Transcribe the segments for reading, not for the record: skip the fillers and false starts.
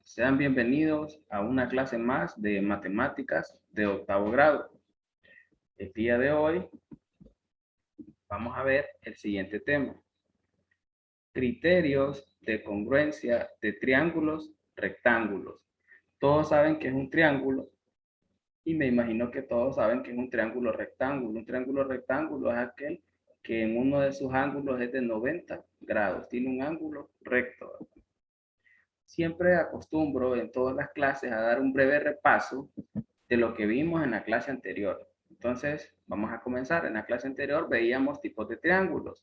Sean bienvenidos a una clase más de matemáticas de octavo grado. El día de hoy vamos a ver el siguiente tema. Criterios de congruencia de triángulos rectángulos. Todos saben que es un triángulo y me imagino que todos saben que es un triángulo rectángulo. Un triángulo rectángulo es aquel que en uno de sus ángulos es de 90 grados. Tiene un ángulo recto. Siempre acostumbro en todas las clases a dar un breve repaso de lo que vimos en la clase anterior. Entonces, vamos a comenzar. En la clase anterior veíamos tipos de triángulos.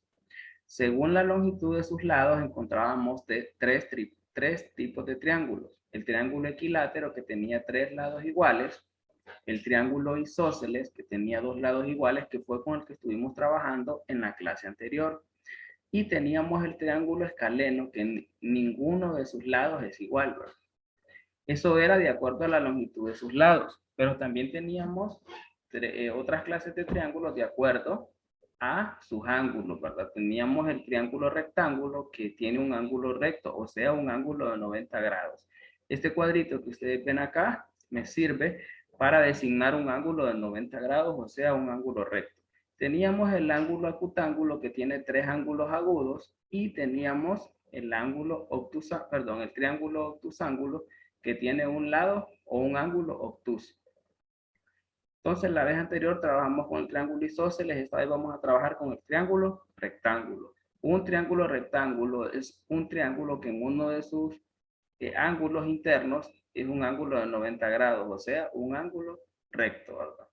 Según la longitud de sus lados, encontrábamos tres tipos de triángulos. El triángulo equilátero, que tenía tres lados iguales. El triángulo isósceles, que tenía dos lados iguales, que fue con el que estuvimos trabajando en la clase anterior. Y teníamos el triángulo escaleno, que ninguno de sus lados es igual, ¿verdad? Eso era de acuerdo a la longitud de sus lados, pero también teníamos otras clases de triángulos de acuerdo a sus ángulos, ¿verdad? Teníamos el triángulo rectángulo que tiene un ángulo recto, o sea, un ángulo de 90 grados. Este cuadrito que ustedes ven acá me sirve para designar un ángulo de 90 grados, o sea, un ángulo recto. Teníamos el ángulo acutángulo que tiene tres ángulos agudos y teníamos el el triángulo obtusángulo que tiene un lado o un ángulo obtuso. Entonces, la vez anterior trabajamos con el triángulo isósceles, esta vez vamos a trabajar con el triángulo rectángulo. Un triángulo rectángulo es un triángulo que en uno de sus ángulos internos es un ángulo de 90 grados, o sea, un ángulo recto, ¿verdad?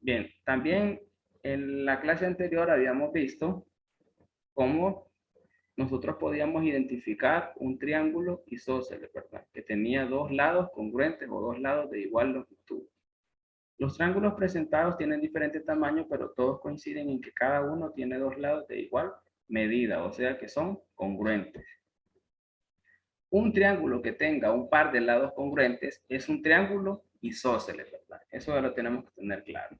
Bien, también en la clase anterior habíamos visto cómo nosotros podíamos identificar un triángulo isósceles, ¿verdad? Que tenía dos lados congruentes o dos lados de igual longitud. Los triángulos presentados tienen diferentes tamaños, pero todos coinciden en que cada uno tiene dos lados de igual medida, o sea que son congruentes. Un triángulo que tenga un par de lados congruentes es un triángulo isósceles, ¿verdad? Eso ya lo tenemos que tener claro.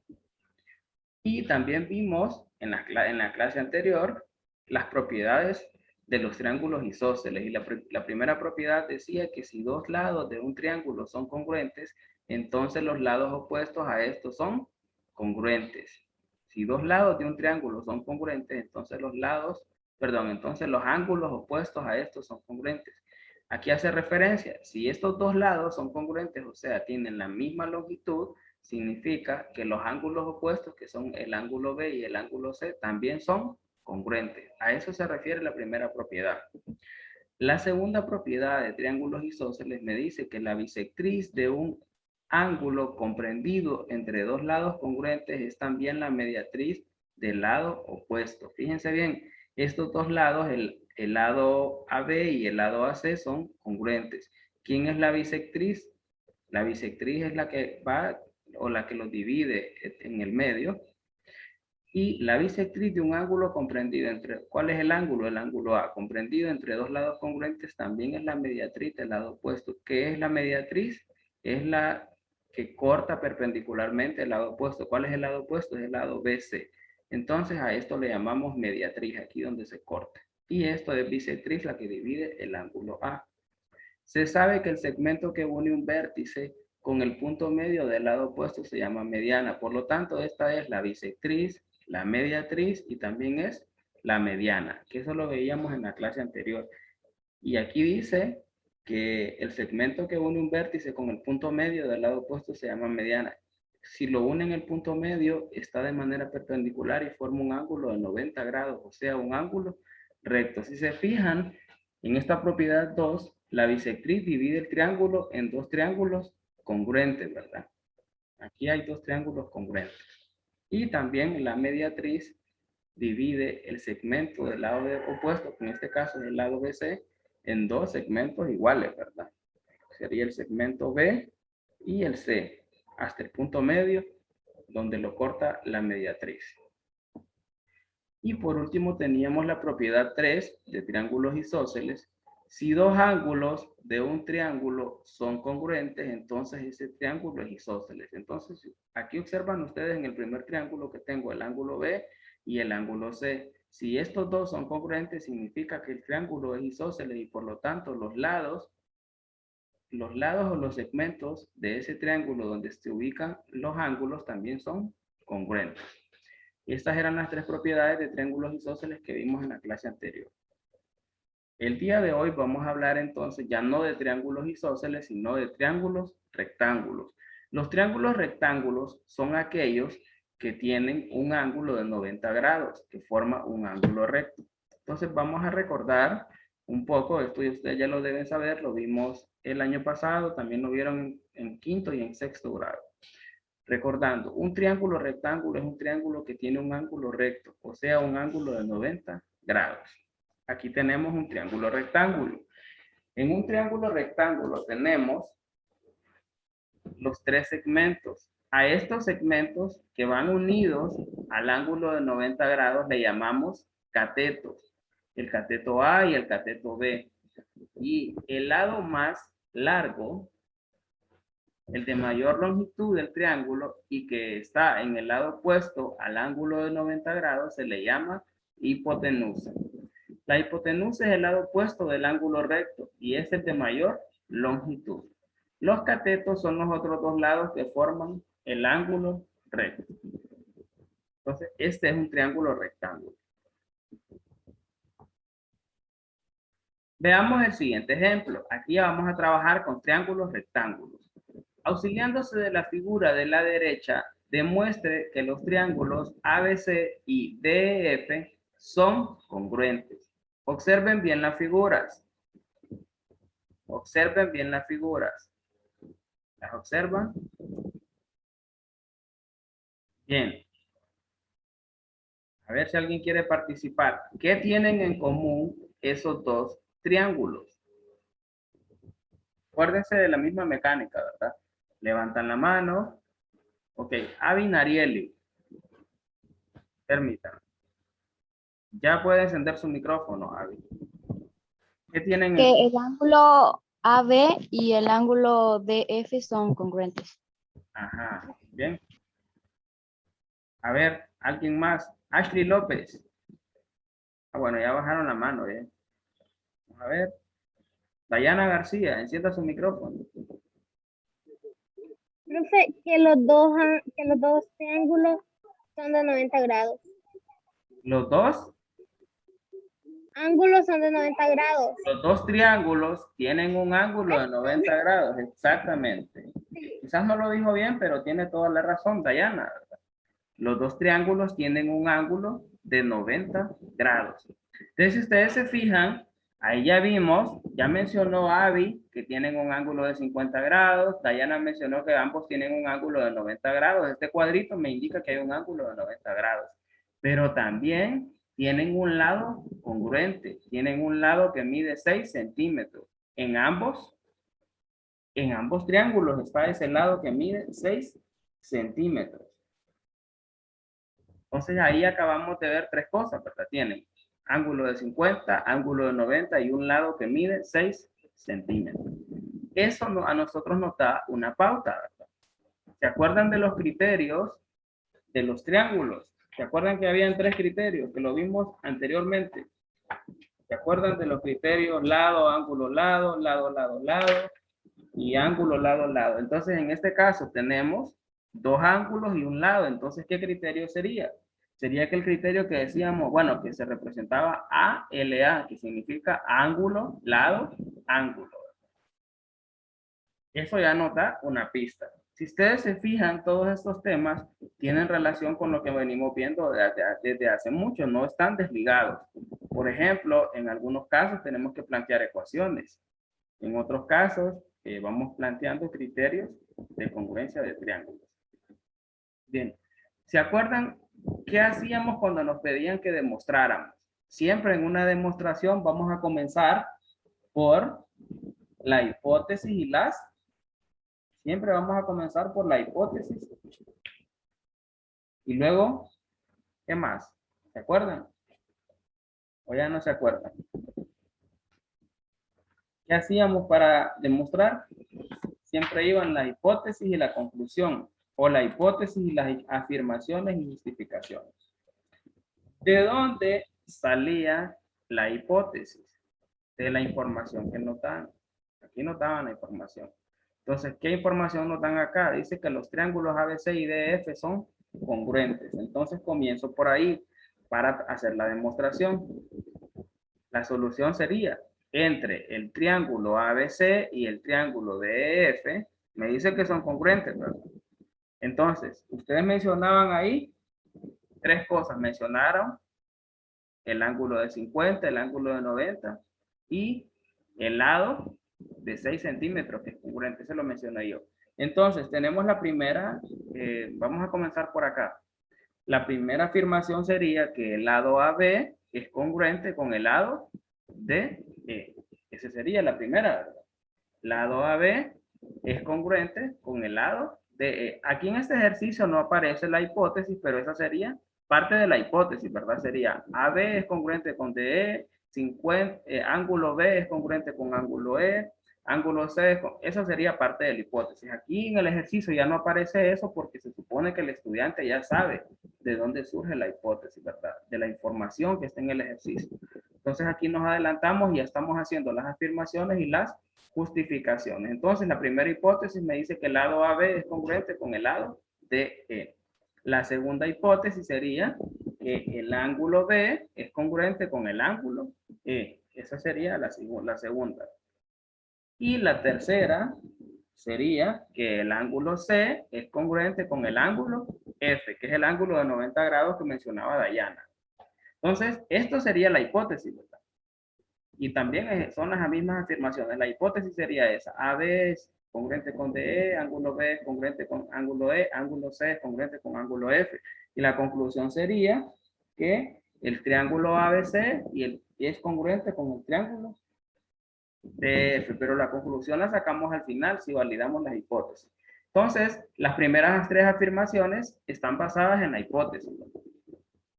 Y también vimos en la clase anterior las propiedades de los triángulos isósceles. Y la primera propiedad decía que si dos lados de un triángulo son congruentes, entonces los lados opuestos a estos son congruentes. Si dos lados de un triángulo son congruentes, entonces entonces los ángulos opuestos a estos son congruentes. Aquí hace referencia, si estos dos lados son congruentes, o sea, tienen la misma longitud, significa que los ángulos opuestos, que son el ángulo B y el ángulo C, también son congruentes. A eso se refiere la primera propiedad. La segunda propiedad de triángulos isósceles me dice que la bisectriz de un ángulo comprendido entre dos lados congruentes es también la mediatriz del lado opuesto. Fíjense bien, estos dos lados, el lado AB y el lado AC son congruentes. ¿Quién es la bisectriz? La bisectriz es la que va o la que los divide en el medio. Y la bisectriz de un ángulo comprendido entre, ¿cuál es el ángulo? El ángulo A, comprendido entre dos lados congruentes, también es la mediatriz del lado opuesto. ¿Qué es la mediatriz? Es la que corta perpendicularmente el lado opuesto. ¿Cuál es el lado opuesto? Es el lado BC. Entonces a esto le llamamos mediatriz, aquí donde se corta. Y esto es bisectriz, la que divide el ángulo A. Se sabe que el segmento que une un vértice con el punto medio del lado opuesto se llama mediana. Por lo tanto, esta es la bisectriz, la mediatriz y también es la mediana, que eso lo veíamos en la clase anterior. Y aquí dice que el segmento que une un vértice con el punto medio del lado opuesto se llama mediana. Si lo une en el punto medio, está de manera perpendicular y forma un ángulo de 90 grados, o sea, un ángulo recto. Si se fijan, en esta propiedad 2, la bisectriz divide el triángulo en dos triángulos congruentes, ¿verdad? Aquí hay dos triángulos congruentes. Y también la mediatriz divide el segmento del lado opuesto, que en este caso es el lado BC, en dos segmentos iguales, ¿verdad? Sería el segmento B y el C, hasta el punto medio, donde lo corta la mediatriz. Y por último teníamos la propiedad 3 de triángulos isósceles. Si dos ángulos de un triángulo son congruentes, entonces ese triángulo es isósceles. Entonces, aquí observan ustedes en el primer triángulo que tengo el ángulo B y el ángulo C. Si estos dos son congruentes, significa que el triángulo es isósceles y por lo tanto los lados los lados o los segmentos de ese triángulo donde se ubican los ángulos también son congruentes. Y estas eran las tres propiedades de triángulos isósceles que vimos en la clase anterior. El día de hoy vamos a hablar entonces ya no de triángulos isósceles, sino de triángulos rectángulos. Los triángulos rectángulos son aquellos que tienen un ángulo de 90 grados, que forma un ángulo recto. Entonces vamos a recordar un poco, esto y ustedes ya lo deben saber, lo vimos el año pasado, también lo vieron en quinto y en sexto grado. Recordando, un triángulo rectángulo es un triángulo que tiene un ángulo recto, o sea, un ángulo de 90 grados. Aquí tenemos un triángulo rectángulo. En un triángulo rectángulo tenemos los tres segmentos. A estos segmentos que van unidos al ángulo de 90 grados le llamamos catetos. El cateto A y el cateto B. Y el lado más largo, el de mayor longitud del triángulo y que está en el lado opuesto al ángulo de 90 grados, se le llama hipotenusa. La hipotenusa es el lado opuesto del ángulo recto y es el de mayor longitud. Los catetos son los otros dos lados que forman el ángulo recto. Entonces, este es un triángulo rectángulo. Veamos el siguiente ejemplo. Aquí ya vamos a trabajar con triángulos rectángulos. Auxiliándose de la figura de la derecha, demuestre que los triángulos ABC y DEF son congruentes. Observen bien las figuras. Observen bien las figuras. ¿Las observan? Bien. A ver si alguien quiere participar. ¿Qué tienen en común esos dos triángulos? Acuérdense de la misma mecánica, ¿verdad? Levantan la mano. Ok, Avi Narieli. Permítanme. Ya puede encender su micrófono, Avi. ¿Qué tienen en Que el ángulo AB y el ángulo DF son congruentes. Ajá, bien. A ver, ¿alguien más? Ashley López. Ah, bueno, ya bajaron la mano, ¿eh? A ver. Dayana García, encienda su micrófono. Profe, que los dos triángulos son de 90 grados. Los dos Ángulos son de 90 grados. Los dos triángulos tienen un ángulo de 90 grados, exactamente. Quizás no lo dijo bien, pero tiene toda la razón, Dayana, ¿verdad? Los dos triángulos tienen un ángulo de 90 grados. Entonces, si ustedes se fijan, ahí ya vimos, ya mencionó Avi que tienen un ángulo de 50 grados, Dayana mencionó que ambos tienen un ángulo de 90 grados. Este cuadrito me indica que hay un ángulo de 90 grados. Pero también tienen un lado congruente, tienen un lado que mide 6 centímetros. En ambos triángulos está ese lado que mide 6 centímetros. Entonces ahí acabamos de ver tres cosas, ¿verdad? Tienen ángulo de 50, ángulo de 90 y un lado que mide 6 centímetros. Eso a nosotros nos da una pauta, ¿verdad? ¿Se acuerdan de los criterios de los triángulos? ¿Se acuerdan que habían tres criterios que lo vimos anteriormente? ¿Se acuerdan de los criterios lado, ángulo, lado, lado, lado, lado y ángulo, lado, lado? Entonces, en este caso tenemos dos ángulos y un lado. Entonces, ¿qué criterio sería? Sería que el criterio que decíamos, bueno, que se representaba ALA, que significa ángulo, lado, ángulo. Eso ya nos da una pista. Si ustedes se fijan, todos estos temas tienen relación con lo que venimos viendo desde hace mucho, no están desligados. Por ejemplo, en algunos casos tenemos que plantear ecuaciones. En otros casos, vamos planteando criterios de congruencia de triángulos. Bien, ¿se acuerdan qué hacíamos cuando nos pedían que demostráramos? Siempre en una demostración vamos a comenzar por la hipótesis y las. Siempre vamos a comenzar por la hipótesis. Y luego, ¿qué más? ¿Se acuerdan? ¿O ya no se acuerdan? ¿Qué hacíamos para demostrar? Siempre iban la hipótesis y la conclusión, o la hipótesis y las afirmaciones y justificaciones. ¿De dónde salía la hipótesis? De la información que nos dan. Aquí nos daban la información. Entonces, ¿qué información nos dan acá? Dice que los triángulos ABC y DF son congruentes. Entonces, comienzo por ahí para hacer la demostración. La solución sería entre el triángulo ABC y el triángulo DEF. Me dice que son congruentes, ¿verdad? Entonces, ustedes mencionaban ahí tres cosas. Mencionaron el ángulo de 50, el ángulo de 90 y el lado de 6 centímetros, que es congruente. Eso lo mencioné yo. Entonces, tenemos la primera, vamos a comenzar por acá. La primera afirmación sería que el lado AB es congruente con el lado de E. Esa sería la primera, ¿verdad? Lado AB es congruente con el lado de E. Aquí en este ejercicio no aparece la hipótesis, pero esa sería parte de la hipótesis, ¿verdad? Sería AB es congruente con DE, 50, ángulo B es congruente con ángulo E, ángulo C, eso sería parte de la hipótesis. Aquí en el ejercicio ya no aparece eso porque se supone que el estudiante ya sabe de dónde surge la hipótesis, ¿verdad? De la información que está en el ejercicio. Entonces aquí nos adelantamos y ya estamos haciendo las afirmaciones y las justificaciones. Entonces la primera hipótesis me dice que el lado AB es congruente con el lado DE. La segunda hipótesis sería que el ángulo B es congruente con el ángulo E. Esa sería la segunda. Y la tercera sería que el ángulo C es congruente con el ángulo F, que es el ángulo de 90 grados que mencionaba Dayana. Entonces, esto sería la hipótesis, ¿verdad? Y también son las mismas afirmaciones. La hipótesis sería esa. AB es congruente con DE, ángulo B es congruente con ángulo E, ángulo C es congruente con ángulo F. Y la conclusión sería que el triángulo ABC es congruente con el triángulo DF, pero la conclusión la sacamos al final si validamos las hipótesis. Entonces, las primeras tres afirmaciones están basadas en la hipótesis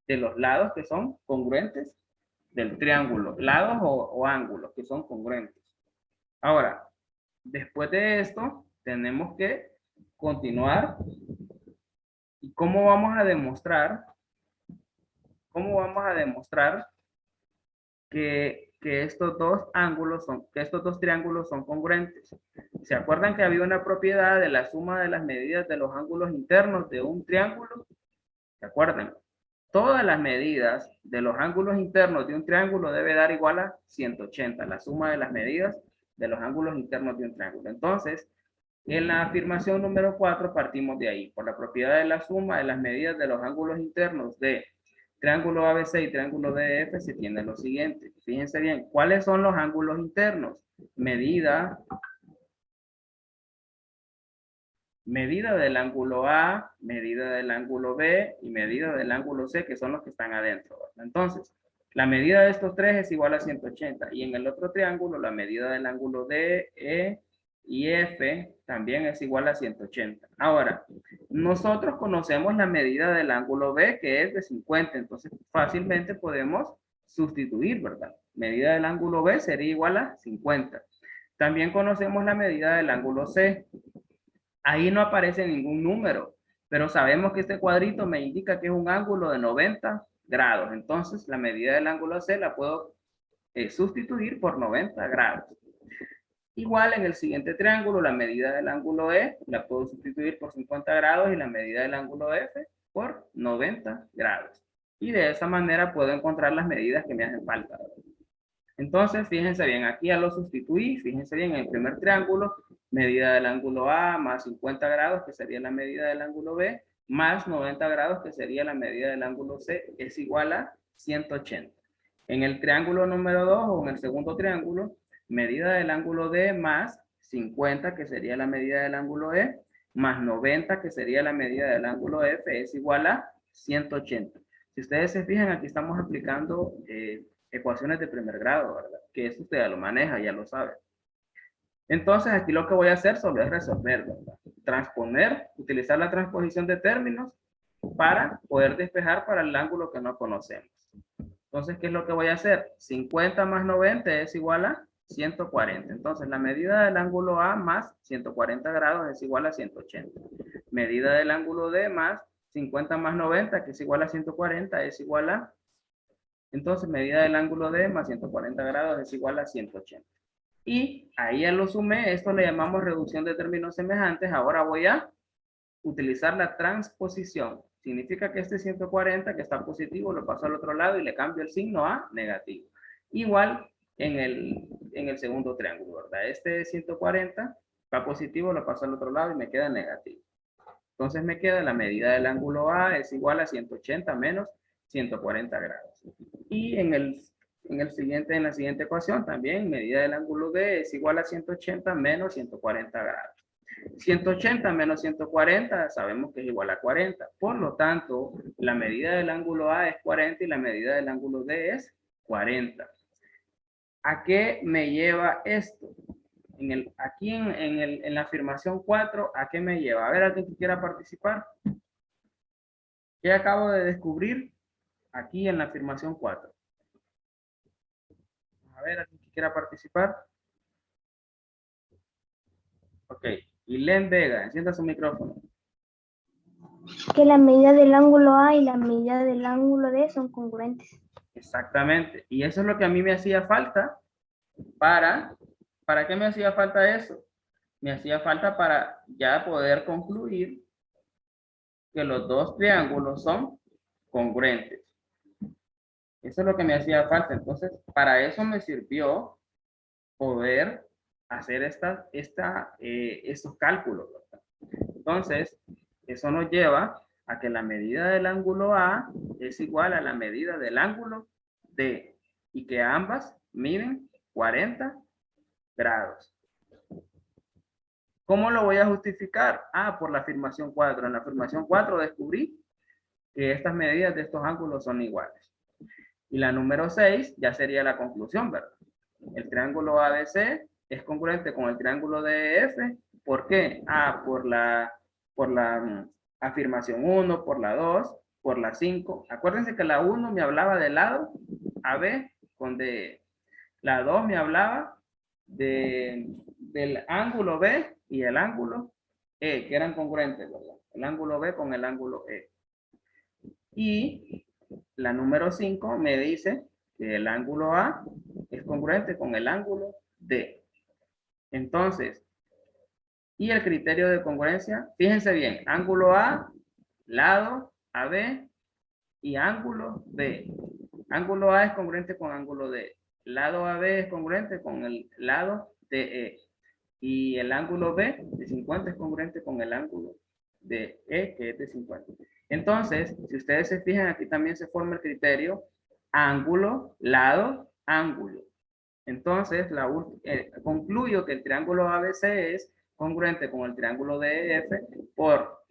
de los lados que son congruentes del triángulo, lados o ángulos que son congruentes. Ahora, después de esto, tenemos que continuar. ¿Y cómo vamos a demostrar? ¿Cómo vamos a demostrar que estos dos ángulos que estos dos triángulos son congruentes? ¿Se acuerdan que había una propiedad de la suma de las medidas de los ángulos internos de un triángulo? ¿Se acuerdan? Todas las medidas de los ángulos internos de un triángulo debe dar igual a 180, la suma de las medidas de los ángulos internos de un triángulo. Entonces, en la afirmación número 4 partimos de ahí. Por la propiedad de la suma de las medidas de los ángulos internos de triángulo ABC y triángulo DF se tiene lo siguiente. Fíjense bien, ¿cuáles son los ángulos internos? Medida del ángulo A, medida del ángulo B y medida del ángulo C, que son los que están adentro, ¿verdad? Entonces, la medida de estos tres es igual a 180. Y en el otro triángulo, la medida del ángulo D, E y F también es igual a 180. Ahora, nosotros conocemos la medida del ángulo B, que es de 50. Entonces, fácilmente podemos sustituir, ¿verdad? Medida del ángulo B sería igual a 50. También conocemos la medida del ángulo C. Ahí no aparece ningún número, pero sabemos que este cuadrito me indica que es un ángulo de 90 grados. Entonces, la medida del ángulo C la puedo sustituir por 90 grados. Igual en el siguiente triángulo, la medida del ángulo E la puedo sustituir por 50 grados y la medida del ángulo F por 90 grados. Y de esa manera puedo encontrar las medidas que me hacen falta. Entonces, fíjense bien, aquí ya lo sustituí. Fíjense bien, en el primer triángulo, medida del ángulo A más 50 grados, que sería la medida del ángulo B, más 90 grados, que sería la medida del ángulo C, es igual a 180. En el triángulo número 2, o en el segundo triángulo, medida del ángulo D más 50, que sería la medida del ángulo E, más 90, que sería la medida del ángulo F, es igual a 180. Si ustedes se fijan, aquí estamos aplicando ecuaciones de primer grado, ¿verdad? Que eso usted ya lo maneja, ya lo sabe. Entonces, aquí lo que voy a hacer solo es resolver, ¿verdad? Transponer, utilizar la transposición de términos para poder despejar para el ángulo que no conocemos. Entonces, ¿qué es lo que voy a hacer? 50 más 90 es igual a 140. Entonces, la medida del ángulo A más 140 grados es igual a 180. Medida del ángulo D más 50 más 90, que es igual a 140, es igual a... Entonces, medida del ángulo D más 140 grados es igual a 180. Y ahí ya lo sumé, esto le llamamos reducción de términos semejantes. Ahora voy a utilizar la transposición. Significa que este 140 que está positivo lo paso al otro lado y le cambio el signo a negativo. Igual en el segundo triángulo, ¿verdad? Este 140 está positivo, lo paso al otro lado y me queda negativo. Entonces me queda la medida del ángulo A es igual a 180 menos 140 grados. Y en la siguiente ecuación también medida del ángulo D es igual a 180 menos 140 grados. 180 menos 140 sabemos que es igual a 40. Por lo tanto, la medida del ángulo A es 40 y la medida del ángulo D es 40. ¿A qué me lleva esto? Aquí en la afirmación 4, ¿a qué me lleva? A ver, ¿alguien que quiera participar? ¿Qué acabo de descubrir aquí en la afirmación 4? A ver, ¿alguien que quiera participar? Ok. Ilén Vega, encienda su micrófono. Que la medida del ángulo A y la medida del ángulo D son congruentes. Exactamente. Y eso es lo que a mí me hacía falta ¿para qué me hacía falta eso? Me hacía falta para ya poder concluir que los dos triángulos son congruentes. Eso es lo que me hacía falta. Entonces, para eso me sirvió poder hacer estos cálculos, ¿verdad? Entonces, eso nos lleva a que la medida del ángulo A es igual a la medida del ángulo D y que ambas miden 40 grados. ¿Cómo lo voy a justificar? Por la afirmación 4. En la afirmación 4 descubrí que estas medidas de estos ángulos son iguales. Y la número 6 ya sería la conclusión, ¿verdad? El triángulo ABC es congruente con el triángulo DEF. ¿Por qué? Por la afirmación 1, por la 2, por la 5. Acuérdense que la 1 me hablaba del lado AB con DE. La 2 me hablaba del ángulo B y el ángulo E, que eran congruentes, ¿verdad? El ángulo B con el ángulo E. Y la número 5 me dice que el ángulo A es congruente con el ángulo D. Entonces, y el criterio de congruencia, fíjense bien, ángulo A, lado AB y ángulo B. Ángulo A es congruente con ángulo D. Lado AB es congruente con el lado DE. Y el ángulo B de 50 es congruente con el ángulo de E, que es de 50. Entonces, si ustedes se fijan, aquí también se forma el criterio ángulo, lado, ángulo. Entonces, concluyo que el triángulo ABC es congruente con el triángulo DEF por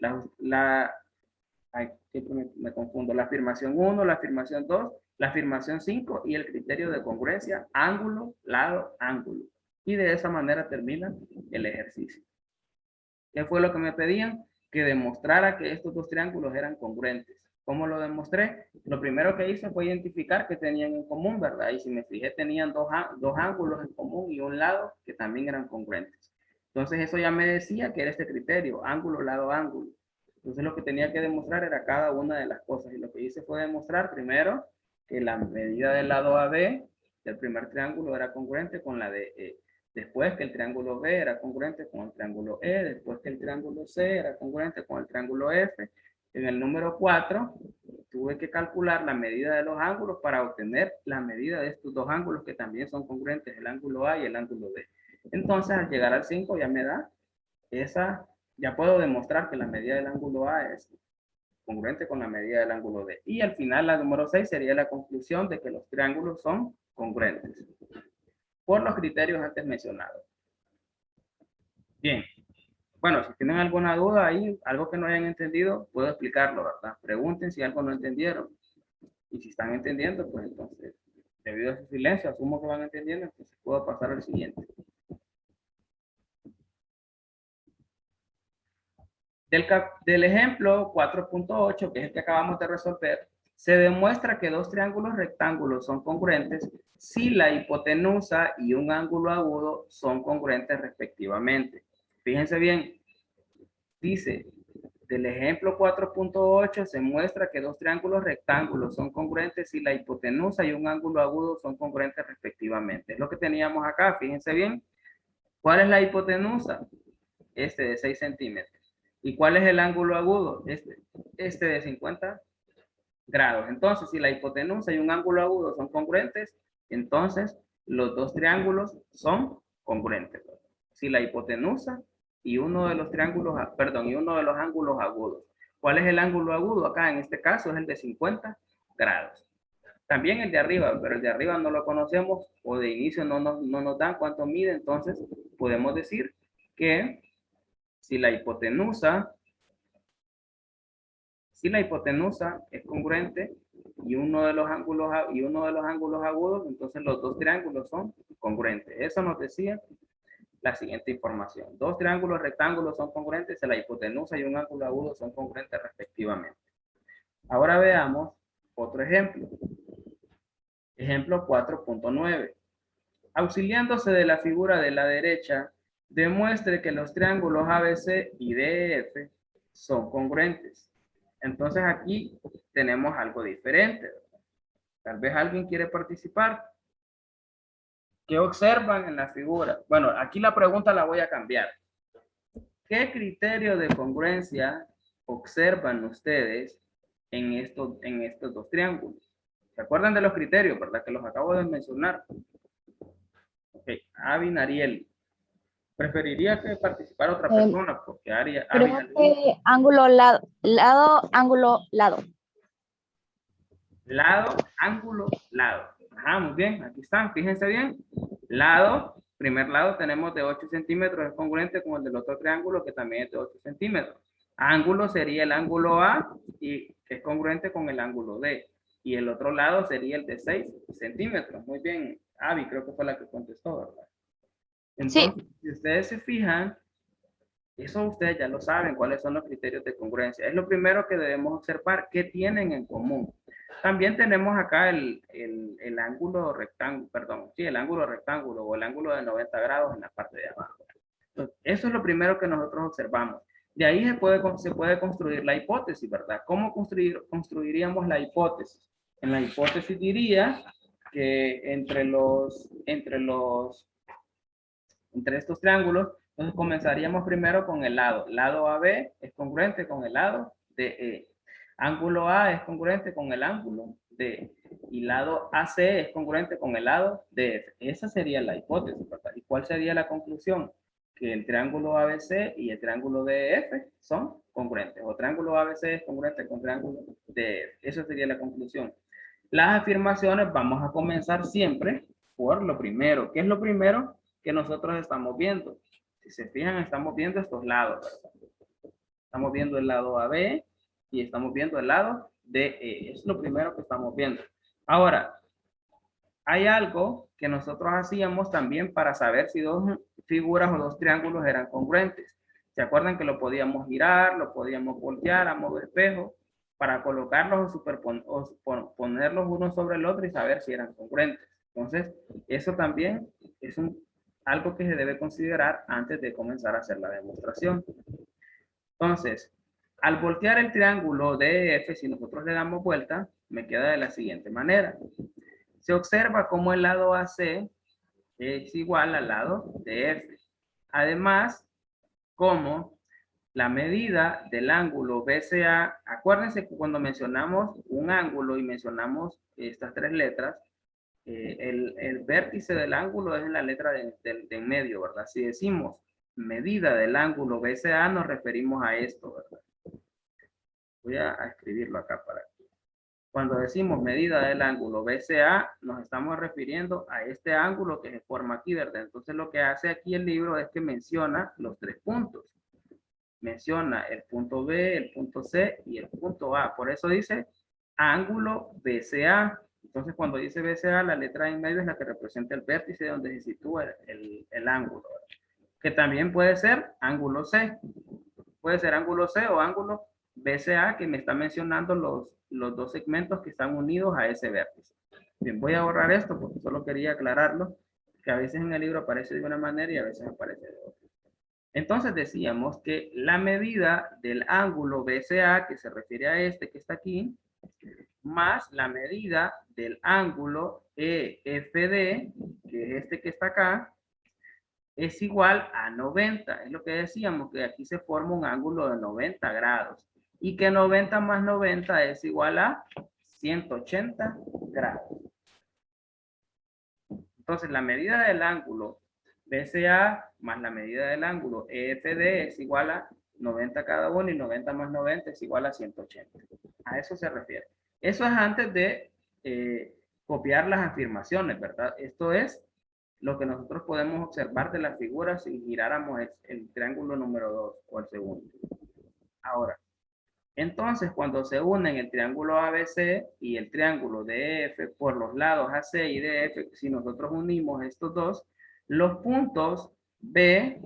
me confundo, la afirmación 1, la afirmación 2, la afirmación 5 y el criterio de congruencia ángulo, lado, ángulo. Y de esa manera termina el ejercicio. ¿Qué fue lo que me pedían? Que demostrara que estos dos triángulos eran congruentes. ¿Cómo lo demostré? Lo primero que hice fue identificar que tenían en común, ¿verdad? Y si me fijé, tenían dos ángulos en común y un lado que también eran congruentes. Entonces eso ya me decía que era este criterio, ángulo, lado, ángulo. Entonces lo que tenía que demostrar era cada una de las cosas. Y lo que hice fue demostrar primero que la medida del lado AB del primer triángulo era congruente con la de E. Después que el triángulo B era congruente con el triángulo E, después que el triángulo C era congruente con el triángulo F. En el número 4 tuve que calcular la medida de los ángulos para obtener la medida de estos dos ángulos que también son congruentes, el ángulo A y el ángulo B. Entonces al llegar al 5 ya me da ya puedo demostrar que la medida del ángulo A es congruente con la medida del ángulo D. Y al final la número 6 sería la conclusión de que los triángulos son congruentes por los criterios antes mencionados. Bien. Bueno, si tienen alguna duda ahí, algo que no hayan entendido, puedo explicarlo, ¿verdad? Pregunten si algo no entendieron. Y si están entendiendo, pues entonces, debido a su silencio, asumo que van entendiendo, entonces puedo pasar al siguiente. Del ejemplo 4.8, que es el que acabamos de resolver, se demuestra que dos triángulos rectángulos son congruentes si la hipotenusa y un ángulo agudo son congruentes respectivamente. Fíjense bien, dice, del ejemplo 4.8 se muestra que dos triángulos rectángulos son congruentes si la hipotenusa y un ángulo agudo son congruentes respectivamente. Es lo que teníamos acá, fíjense bien, ¿Cuál es la hipotenusa? Este de 6 centímetros. ¿Y cuál es el ángulo agudo? Este de 50 grados. Entonces, si la hipotenusa y un ángulo agudo son congruentes, entonces los dos triángulos son congruentes. Si la hipotenusa y uno de los triángulos, perdón, y uno de los ángulos agudos. ¿Cuál es el ángulo agudo? Acá en este caso es el de 50 grados. También el de arriba, pero el de arriba no lo conocemos o de inicio no nos dan cuánto mide, entonces podemos decir que si la hipotenusa es congruente y uno de los ángulos agudos, entonces los dos triángulos son congruentes. Eso nos decía la siguiente información. Dos triángulos rectángulos son congruentes si la hipotenusa y un ángulo agudo son congruentes respectivamente. Ahora veamos otro ejemplo. Ejemplo 4.9. Auxiliándose de la figura de la derecha, demuestre que los triángulos ABC y DEF son congruentes. Entonces aquí tenemos algo diferente. Tal vez alguien quiere participar. ¿Qué observan en la figura? Bueno, aquí la pregunta la voy a cambiar. ¿Qué criterio de congruencia observan ustedes en estos dos triángulos? ¿Se acuerdan de los criterios, verdad? Que los acabo de mencionar. Ok, Avi Nariel. Preferiría que participara otra persona porque Creo que ángulo, lado, ángulo, lado. Lado, ángulo, lado. Ajá, muy bien, aquí están, fíjense bien. Lado, primer lado tenemos de 8 centímetros, es congruente con el del otro triángulo que también es de 8 centímetros. Ángulo sería el ángulo A y que es congruente con el ángulo D. Y el otro lado sería el de 6 centímetros. Muy bien, Avi creo que fue la que contestó, ¿verdad? Entonces, Sí. si ustedes se fijan, eso ustedes ya lo saben, cuáles son los criterios de congruencia. Es lo primero que debemos observar, qué tienen en común. También tenemos acá el ángulo rectángulo, perdón, sí, el ángulo rectángulo o el ángulo de 90 grados en la parte de abajo. Entonces, eso es lo primero que nosotros observamos. De ahí se puede construir la hipótesis, ¿verdad? ¿Cómo construiríamos la hipótesis? En la hipótesis diría que entre estos triángulos, entonces comenzaríamos primero con el lado. Lado AB es congruente con el lado DE. Ángulo A es congruente con el ángulo DE. Y lado AC es congruente con el lado DF. Esa sería la hipótesis, ¿verdad? ¿Y cuál sería la conclusión? Que el triángulo ABC y el triángulo DF son congruentes. O triángulo ABC es congruente con triángulo DF. Esa sería la conclusión. Las afirmaciones vamos a comenzar siempre por lo primero. ¿Qué es lo primero que nosotros estamos viendo? Si se fijan, estamos viendo estos lados, ¿verdad? Estamos viendo el lado AB y estamos viendo el lado DE. Es lo primero que estamos viendo. Ahora, hay algo que nosotros hacíamos también para saber si dos figuras o dos triángulos eran congruentes. ¿Se acuerdan que lo podíamos girar, lo podíamos voltear a modo espejo para colocarlos o ponerlos uno sobre el otro y saber si eran congruentes? Entonces, eso también es algo que se debe considerar antes de comenzar a hacer la demostración. Entonces, al voltear el triángulo DF, si nosotros le damos vuelta, me queda de la siguiente manera. Se observa cómo el lado AC es igual al lado DF. Además, como la medida del ángulo BCA, acuérdense que cuando mencionamos un ángulo y mencionamos estas tres letras, el vértice del ángulo es en la letra de en medio, ¿verdad? Si decimos medida del ángulo BCA, nos referimos a esto, ¿verdad? Voy a escribirlo acá para que. Cuando decimos medida del ángulo BCA, nos estamos refiriendo a este ángulo que se forma aquí, ¿verdad? Entonces lo que hace aquí el libro es que menciona los tres puntos. Menciona el punto B, el punto C y el punto A. Por eso dice ángulo BCA. Entonces cuando dice BCA, la letra en medio es la que representa el vértice donde se sitúa el ángulo, ¿verdad? Que también puede ser ángulo C. Puede ser ángulo C o ángulo BCA, que me está mencionando los dos segmentos que están unidos a ese vértice. Bien, voy a borrar esto porque solo quería aclararlo, que a veces en el libro aparece de una manera y a veces aparece de otra. Entonces decíamos que la medida del ángulo BCA, que se refiere a este que está aquí, más la medida del ángulo EFD, que es este que está acá, es igual a 90. Es lo que decíamos, que aquí se forma un ángulo de 90 grados. Y que 90 más 90 es igual a 180 grados. Entonces, la medida del ángulo BCA más la medida del ángulo EFD es igual a 90 cada uno y 90 más 90 es igual a 180. A eso se refiere. Eso es antes de copiar las afirmaciones, ¿verdad? Esto es lo que nosotros podemos observar de la figura si giráramos el triángulo número 2 o el segundo. Ahora, entonces cuando se unen el triángulo ABC y el triángulo DF por los lados AC y DF, si nosotros unimos estos dos, los puntos B,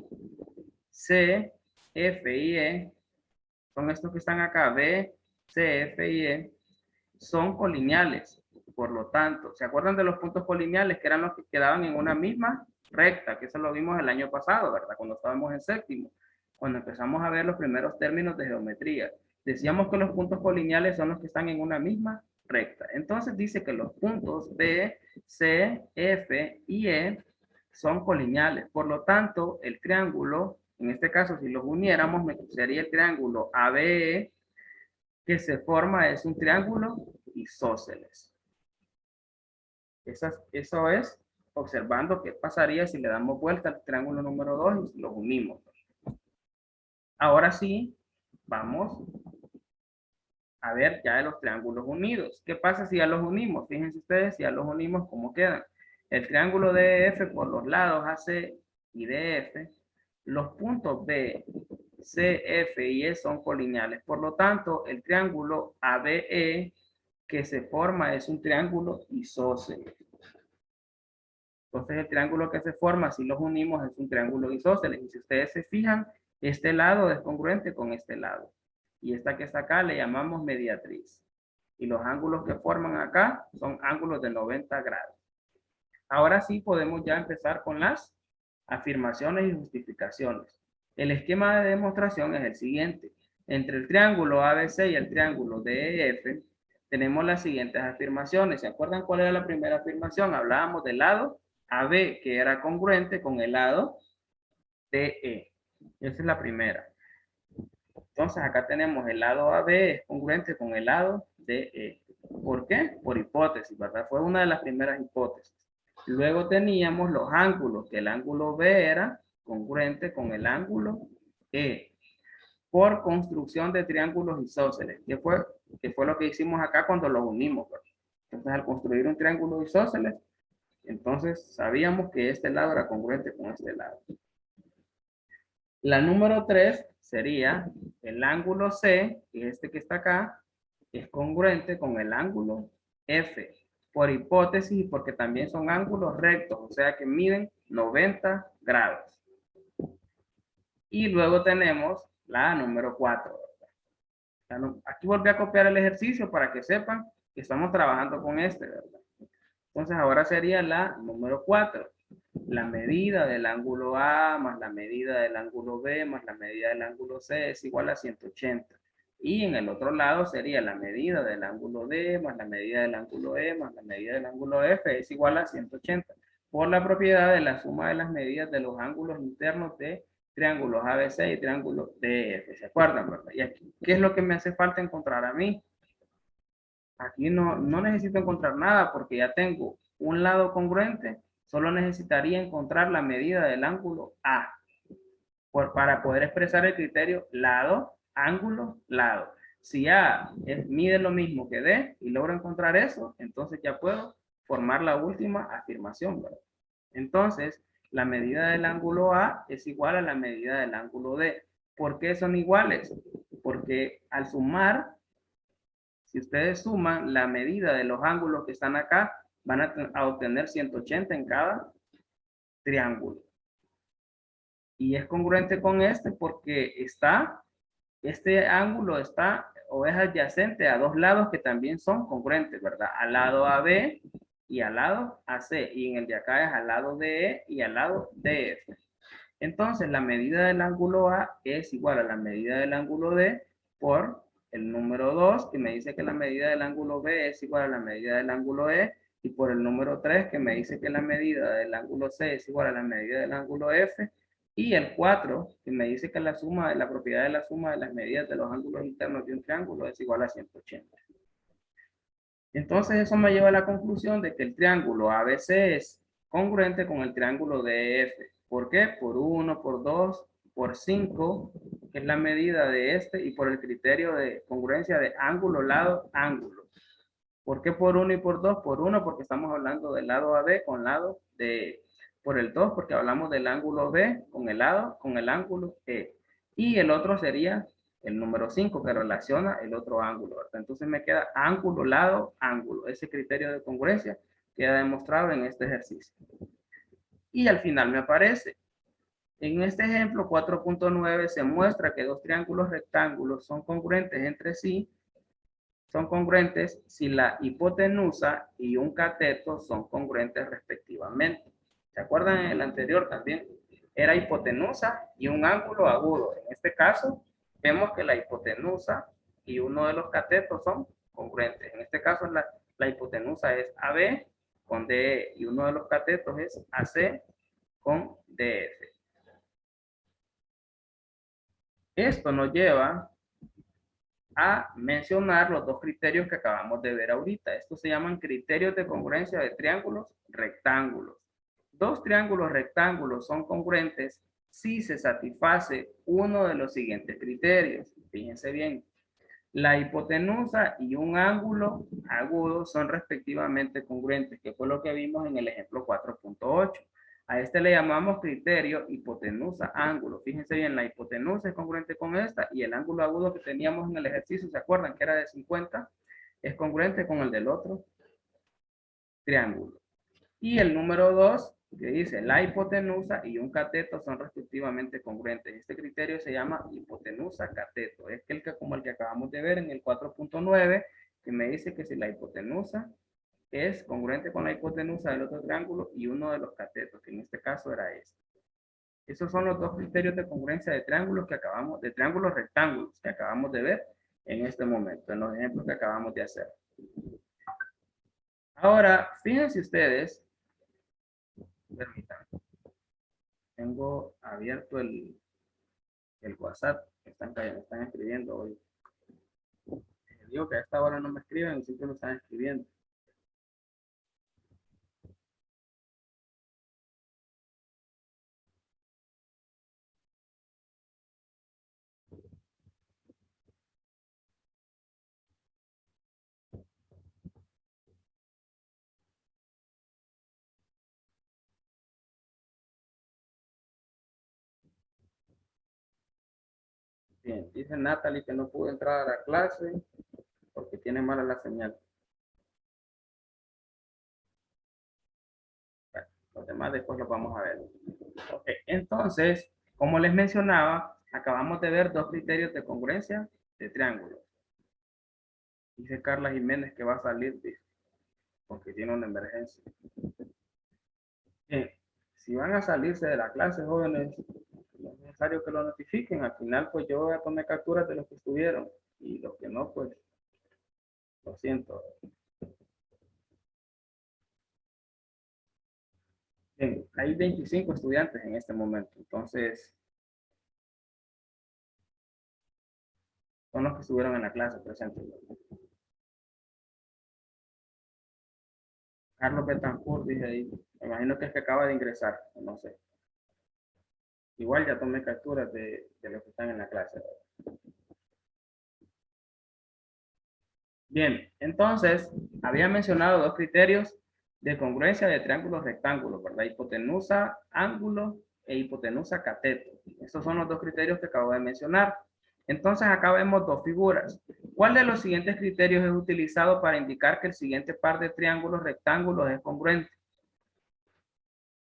C, F y E, son estos que están acá, B, C, F y E, son colineales. Por lo tanto, ¿se acuerdan de los puntos colineales que eran los que quedaban en una misma recta? Que eso lo vimos el año pasado, ¿verdad? Cuando estábamos en séptimo, cuando empezamos a ver los primeros términos de geometría. Decíamos que los puntos colineales son los que están en una misma recta. Entonces dice que los puntos B, C, F y E son colineales. Por lo tanto, el triángulo, en este caso, si los uniéramos, sería el triángulo ABE, que se forma es un triángulo isósceles. Eso es observando qué pasaría si le damos vuelta al triángulo número 2 y los unimos. Ahora sí, vamos a ver ya de los triángulos unidos. ¿Qué pasa si ya los unimos? Fíjense ustedes, si ya los unimos, ¿cómo quedan? El triángulo DF por los lados AC y DF, los puntos B, C, F y E son colineales. Por lo tanto, el triángulo ABE que se forma es un triángulo isósceles. Entonces, el triángulo que se forma, si los unimos, es un triángulo isósceles. Y si ustedes se fijan, este lado es congruente con este lado. Y esta que está acá le llamamos mediatriz. Y los ángulos que forman acá son ángulos de 90 grados. Ahora sí podemos ya empezar con las afirmaciones y justificaciones. El esquema de demostración es el siguiente. Entre el triángulo ABC y el triángulo DEF tenemos las siguientes afirmaciones. ¿Se acuerdan cuál era la primera afirmación? Hablábamos del lado AB, que era congruente con el lado DE. Esa es la primera. Entonces acá tenemos el lado AB es congruente con el lado DE. ¿Por qué? Por hipótesis, ¿verdad? Fue una de las primeras hipótesis. Luego teníamos los ángulos, que el ángulo B era congruente con el ángulo E. Por construcción de triángulos isósceles. ¿Qué fue lo que hicimos acá cuando los unimos? ¿Verdad? Entonces al construir un triángulo isósceles, entonces sabíamos que este lado era congruente con este lado. La número 3 sería el ángulo C, que es este que está acá, es congruente con el ángulo F, por hipótesis y porque también son ángulos rectos, o sea que miden 90 grados. Y luego tenemos la número 4. Aquí volví a copiar el ejercicio para que sepan que estamos trabajando con este, ¿verdad? Entonces ahora sería la número 4. La medida del ángulo A más la medida del ángulo B más la medida del ángulo C es igual a 180. Y en el otro lado sería la medida del ángulo D más la medida del ángulo E más la medida del ángulo F es igual a 180. Por la propiedad de la suma de las medidas de los ángulos internos de triángulos ABC y triángulos DF. ¿Se acuerdan, verdad? Y aquí, ¿qué es lo que me hace falta encontrar a mí? Aquí no necesito encontrar nada porque ya tengo un lado congruente. Solo necesitaría encontrar la medida del ángulo A para poder expresar el criterio lado, ángulo, lado. Si A mide lo mismo que D y logro encontrar eso, entonces ya puedo formar la última afirmación, ¿verdad? Entonces, la medida del ángulo A es igual a la medida del ángulo D. ¿Por qué son iguales? Porque al sumar, si ustedes suman la medida de los ángulos que están acá, van a obtener 180 en cada triángulo. Y es congruente con este porque este ángulo está o es adyacente a dos lados que también son congruentes, ¿verdad? Al lado AB y al lado AC. Y en el de acá es al lado DE y al lado DF. Entonces, la medida del ángulo A es igual a la medida del ángulo D por el número 2, que me dice que la medida del ángulo B es igual a la medida del ángulo E, y por el número 3 que me dice que la medida del ángulo C es igual a la medida del ángulo F, y el 4 que me dice que la suma de la propiedad de la suma de las medidas de los ángulos internos de un triángulo es igual a 180. Entonces eso me lleva a la conclusión de que el triángulo ABC es congruente con el triángulo DF. ¿Por qué? Por 1, por 2, por 5, que es la medida de este, y por el criterio de congruencia de ángulo, lado, ángulo. ¿Por qué por 1 y por 2? Por 1 porque estamos hablando del lado AB con lado de... Por el 2 porque hablamos del ángulo B con el lado, con el ángulo E. Y el otro sería el número 5 que relaciona el otro ángulo, ¿verdad? Entonces me queda ángulo, lado, ángulo. Ese criterio de congruencia queda demostrado en este ejercicio. Y al final me aparece. En este ejemplo 4.9 se muestra que dos triángulos rectángulos son congruentes entre sí. Son congruentes si la hipotenusa y un cateto son congruentes respectivamente. ¿Se acuerdan en el anterior también? Era hipotenusa y un ángulo agudo. En este caso, vemos que la hipotenusa y uno de los catetos son congruentes. En este caso, la hipotenusa es AB con DE y uno de los catetos es AC con DF. Esto nos lleva a mencionar los dos criterios que acabamos de ver ahorita. Estos se llaman criterios de congruencia de triángulos rectángulos. Dos triángulos rectángulos son congruentes si se satisface uno de los siguientes criterios. Fíjense bien. La hipotenusa y un ángulo agudo son respectivamente congruentes, que fue lo que vimos en el ejemplo 4.8. A este le llamamos criterio hipotenusa ángulo. Fíjense bien, la hipotenusa es congruente con esta y el ángulo agudo que teníamos en el ejercicio, ¿se acuerdan que era de 50? Es congruente con el del otro triángulo. Y el número 2, que dice la hipotenusa y un cateto son respectivamente congruentes. Este criterio se llama hipotenusa cateto. Es como el que acabamos de ver en el 4.9, que me dice que si la hipotenusa es congruente con la hipotenusa del otro triángulo y uno de los catetos, que en este caso era este. Esos son los dos criterios de congruencia de triángulos de triángulos rectángulos que acabamos de ver en este momento, en los ejemplos que acabamos de hacer. Ahora, fíjense ustedes, permítanme, tengo abierto el WhatsApp, me están escribiendo hoy. Les digo que a esta hora no me escriben, siempre me están escribiendo. Bien, dice Natalie que no pudo entrar a la clase porque tiene mala la señal. Bueno, los demás después los vamos a ver. Ok, entonces, como les mencionaba, acabamos de ver dos criterios de congruencia de triángulos. Dice Carla Jiménez que va a salir, dice, porque tiene una emergencia. Bien, si van a salirse de la clase, jóvenes, no es necesario que lo notifiquen. Al final, pues yo voy a tomar capturas de los que estuvieron y los que no, pues, lo siento. Bien, hay 25 estudiantes en este momento, entonces son los que estuvieron en la clase presentes. Carlos Betancourt, dice ahí, me imagino que es que acaba de ingresar, no sé. Igual ya tomé capturas de los que están en la clase. Bien, entonces, había mencionado dos criterios de congruencia de triángulos rectángulos, ¿verdad? Hipotenusa ángulo e hipotenusa cateto. Estos son los dos criterios que acabo de mencionar. Entonces, acá vemos dos figuras. ¿Cuál de los siguientes criterios es utilizado para indicar que el siguiente par de triángulos rectángulos es congruente?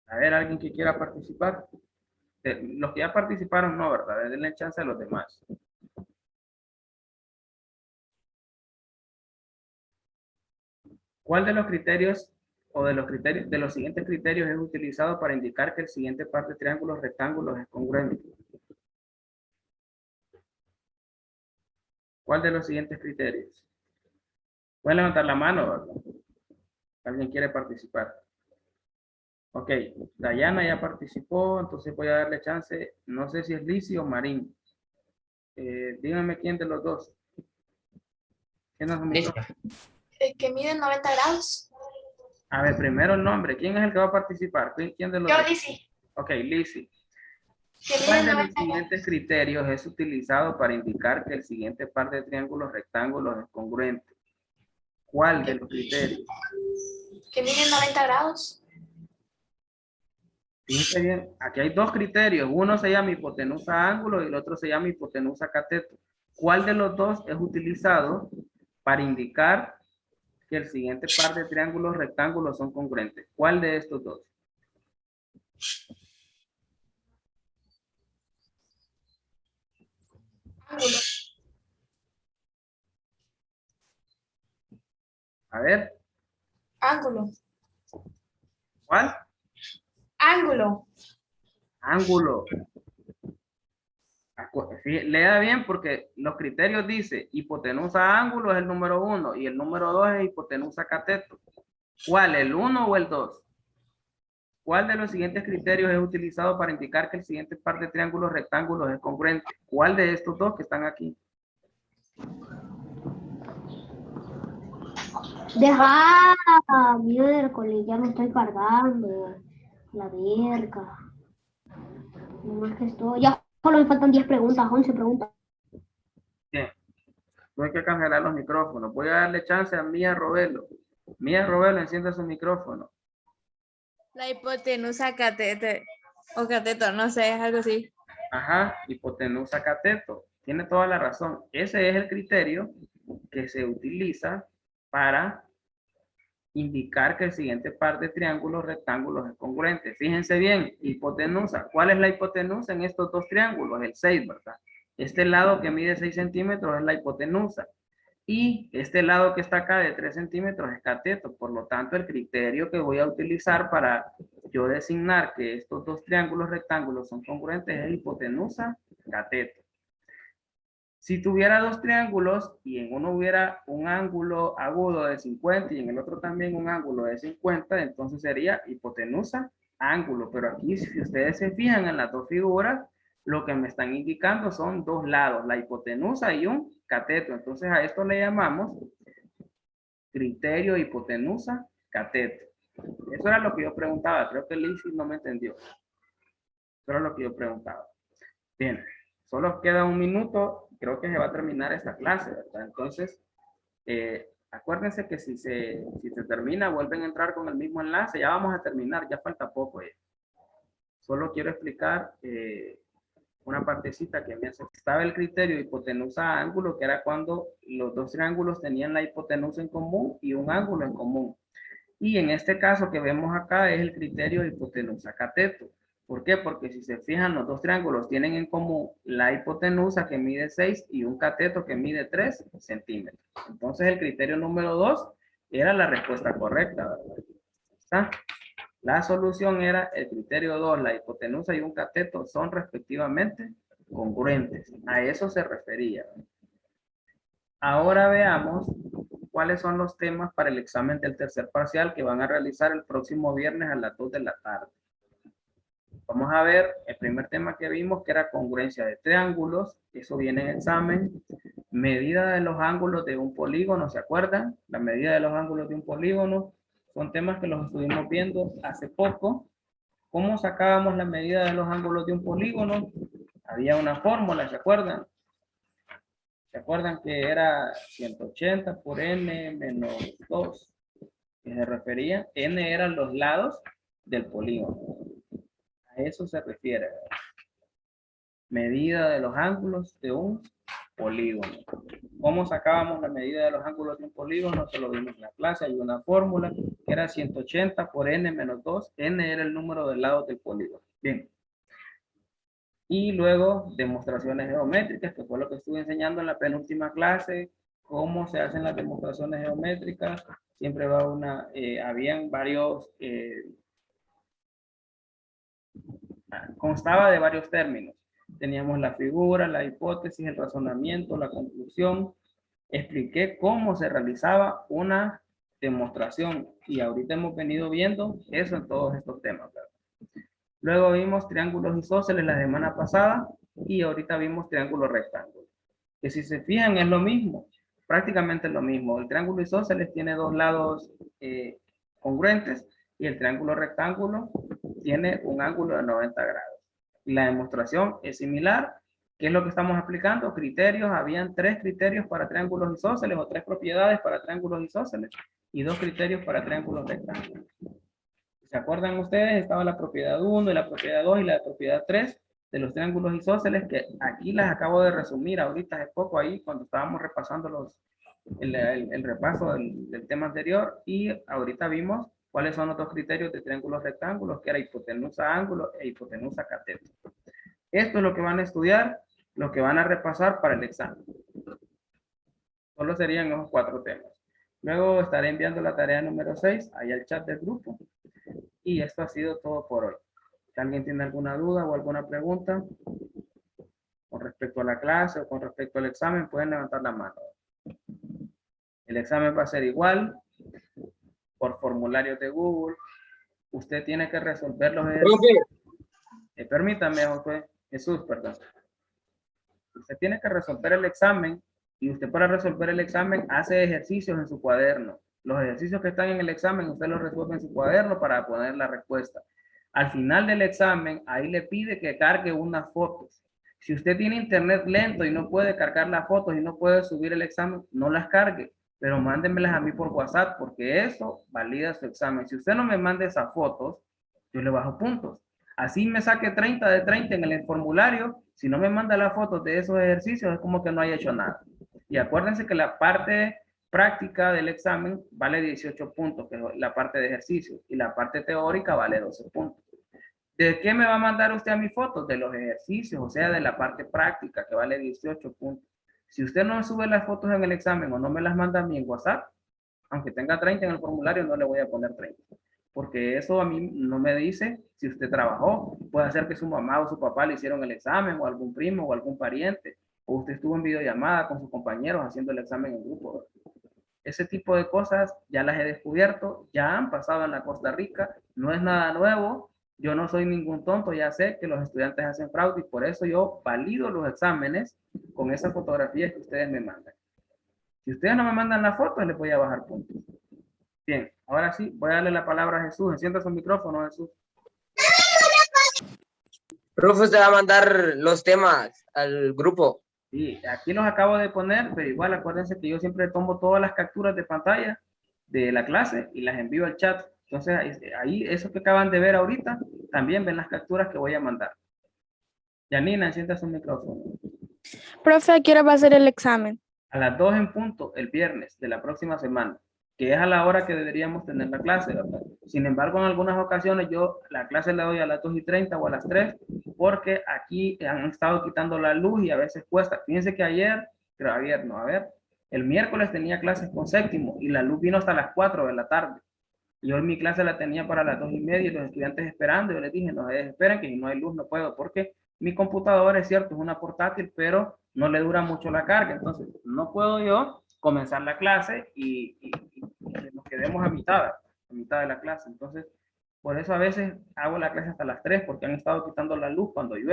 A ver, ¿alguien que quiera participar? Los que ya participaron no, ¿verdad? Denle chance a los demás. ¿Cuál de los criterios o de los siguientes criterios es utilizado para indicar que el siguiente par de triángulos rectángulos es congruente? ¿Cuál de los siguientes criterios? Pueden levantar la mano, ¿verdad? ¿Alguien quiere participar? Ok, Dayana ya participó, entonces voy a darle chance. No sé si es Lizzy o Marín. Díganme quién de los dos. ¿Quién es su micrófono? El que mide 90 grados. A ver, primero el nombre. ¿Quién es el que va a participar? ¿Quién de los Yo, dos? Lizzy. Ok, Lizzy. Que ¿Cuál mide de los 90 grados. siguientes criterios es utilizado para indicar que el siguiente par de triángulos rectángulos es congruente? ¿Cuál de los criterios? Que mide 90 grados. Fíjense bien, aquí hay dos criterios. Uno se llama hipotenusa ángulo y el otro se llama hipotenusa cateto. ¿Cuál de los dos es utilizado para indicar que el siguiente par de triángulos rectángulos son congruentes? ¿Cuál de estos dos? Ángulo. A ver, Ángulo. ¿cuál? Ángulo. Ángulo. Lea bien porque los criterios dice hipotenusa ángulo es el número 1 y el número 2 es hipotenusa cateto. ¿Cuál? ¿El 1 o el 2? ¿Cuál de los siguientes criterios es utilizado para indicar que el siguiente par de triángulos rectángulos es congruente? ¿Cuál de estos dos que están aquí? Deja, miércoles, ya me estoy cargando. La verga. No más que estoy. Ya solo me faltan 10 preguntas, 11 preguntas. Bien. No hay que cancelar los micrófonos. Voy a darle chance a Mía Robelo. Mía Robelo, encienda su micrófono. La hipotenusa cateto, o cateto, no sé, es algo así. Ajá, hipotenusa cateto. Tiene toda la razón. Ese es el criterio que se utiliza para indicar que el siguiente par de triángulos rectángulos es congruente. Fíjense bien, hipotenusa. ¿Cuál es la hipotenusa en estos dos triángulos? El 6, ¿verdad? Este lado que mide 6 centímetros es la hipotenusa. Y este lado que está acá de 3 centímetros es cateto. Por lo tanto, el criterio que voy a utilizar para yo designar que estos dos triángulos rectángulos son congruentes es hipotenusa cateto. Si tuviera dos triángulos y en uno hubiera un ángulo agudo de 50 y en el otro también un ángulo de 50, entonces sería hipotenusa ángulo. Pero aquí, si ustedes se fijan en las dos figuras, lo que me están indicando son dos lados, la hipotenusa y un cateto. Entonces a esto le llamamos criterio hipotenusa cateto. Eso era lo que yo preguntaba. Creo que Lizzy no me entendió. Eso era lo que yo preguntaba. Bien, solo queda un minuto. Creo que se va a terminar esta clase, ¿verdad? Entonces, acuérdense que si se termina, vuelven a entrar con el mismo enlace. Ya vamos a terminar, ya falta poco. Solo quiero explicar una partecita que me hace. Estaba el criterio hipotenusa ángulo, que era cuando los dos triángulos tenían la hipotenusa en común y un ángulo en común. Y en este caso que vemos acá es el criterio hipotenusa cateto. ¿Por qué? Porque si se fijan, los dos triángulos tienen en común la hipotenusa que mide 6 y un cateto que mide 3 centímetros. Entonces el criterio número 2 era la respuesta correcta, ¿verdad? ¿Está? La solución era el criterio 2, la hipotenusa y un cateto son respectivamente congruentes. A eso se refería. Ahora veamos cuáles son los temas para el examen del tercer parcial que van a realizar el próximo viernes a las 2 de la tarde. Vamos a ver el primer tema que vimos, que era congruencia de triángulos. Eso viene en examen. Medida de los ángulos de un polígono, ¿se acuerdan? La medida de los ángulos de un polígono. Son temas que los estuvimos viendo hace poco. ¿Cómo sacábamos la medida de los ángulos de un polígono? Había una fórmula, ¿se acuerdan? ¿Se acuerdan que era 180 por n menos 2? Que se refería, n eran los lados del polígono. A eso se refiere, ¿verdad? Medida de los ángulos de un polígono. ¿Cómo sacábamos la medida de los ángulos de un polígono? Se lo vimos en la clase. Hay una fórmula que era 180 por n menos 2. N era el número de lados del polígono. Bien. Y luego demostraciones geométricas, que fue lo que estuve enseñando en la penúltima clase. Cómo se hacen las demostraciones geométricas. Siempre va una, habían varios, constaba de varios términos. Teníamos la figura, la hipótesis, el razonamiento, la conclusión. Expliqué cómo se realizaba una demostración, y ahorita hemos venido viendo eso en todos estos temas, ¿verdad? Luego vimos triángulos isósceles la semana pasada y ahorita vimos triángulos rectángulos, que si se fijan es lo mismo, prácticamente es lo mismo. El triángulo isósceles tiene dos lados congruentes y el triángulo rectángulo tiene un ángulo de 90 grados. La demostración es similar. ¿Qué es lo que estamos aplicando? Criterios. Habían 3 criterios para triángulos isósceles o 3 propiedades para triángulos isósceles y 2 criterios para triángulos rectángulos. ¿Se acuerdan ustedes? Estaba la propiedad 1 y la propiedad 2 y la propiedad 3 de los triángulos isósceles, que aquí las acabo de resumir ahorita hace poco ahí cuando estábamos repasando el repaso del tema anterior, y ahorita vimos cuáles son los 2 criterios de triángulos rectángulos, que era hipotenusa ángulo e hipotenusa cateto. Esto es lo que van a estudiar, lo que van a repasar para el examen. Solo serían esos 4 temas. Luego estaré enviando la tarea número 6 ahí al chat del grupo. Y esto ha sido todo por hoy. Si alguien tiene alguna duda o alguna pregunta con respecto a la clase o con respecto al examen, pueden levantar la mano. El examen va a ser igual, por formularios de Google. Usted tiene que resolver los ejercicios. Permítame, Jesús, perdón. Usted tiene que resolver el examen, y usted para resolver el examen hace ejercicios en su cuaderno. Los ejercicios que están en el examen, usted los resuelve en su cuaderno para poner la respuesta. Al final del examen, ahí le pide que cargue unas fotos. Si usted tiene internet lento y no puede cargar las fotos y no puede subir el examen, no las cargue, pero mándenmelas a mí por WhatsApp, porque eso valida su examen. Si usted no me manda esas fotos, yo le bajo puntos. Así me saque 30 de 30 en el formulario, si no me manda las fotos de esos ejercicios, es como que no haya hecho nada. Y acuérdense que la parte práctica del examen vale 18 puntos, que es la parte de ejercicio, y la parte teórica vale 12 puntos. ¿De qué me va a mandar usted a mis fotos? De los ejercicios, o sea, de la parte práctica, que vale 18 puntos. Si usted no sube las fotos en el examen o no me las manda a mí en WhatsApp, aunque tenga 30 en el formulario, no le voy a poner 30. Porque eso a mí no me dice si usted trabajó. Puede ser que su mamá o su papá le hicieron el examen, o algún primo o algún pariente, o usted estuvo en videollamada con sus compañeros haciendo el examen en grupo. Ese tipo de cosas ya las he descubierto, ya han pasado en la Costa Rica, no es nada nuevo. Yo no soy ningún tonto, ya sé que los estudiantes hacen fraude, y por eso yo valido los exámenes con esas fotografías que ustedes me mandan. Si ustedes no me mandan las fotos, les voy a bajar puntos. Bien, ahora sí, voy a darle la palabra a Jesús. Encienda su micrófono, Jesús. Profe, usted va a mandar los temas al grupo. Sí, aquí los acabo de poner, pero igual acuérdense que yo siempre tomo todas las capturas de pantalla de la clase y las envío al chat. Entonces, ahí, eso que acaban de ver ahorita, también ven las capturas que voy a mandar. Yanina, encienda su micrófono. Profe, ¿a qué hora va a ser el examen? A las 2 en punto, el viernes de la próxima semana, que es a la hora que deberíamos tener la clase, ¿verdad? Sin embargo, en algunas ocasiones yo la clase la doy a las 2:30 o a las 3, porque aquí han estado quitando la luz y a veces cuesta. Fíjense que ayer, el miércoles tenía clases con séptimo y la luz vino hasta las 4 de la tarde. Y hoy mi clase la tenía para las 2:30 y los estudiantes esperando. Yo les dije, no se desesperen, que si no hay luz no puedo, porque mi computadora, es cierto, es una portátil, pero no le dura mucho la carga. Entonces, no puedo yo comenzar la clase y nos quedemos a mitad de la clase. Entonces, por eso a veces hago la clase hasta las 3, porque han estado quitando la luz cuando llueve.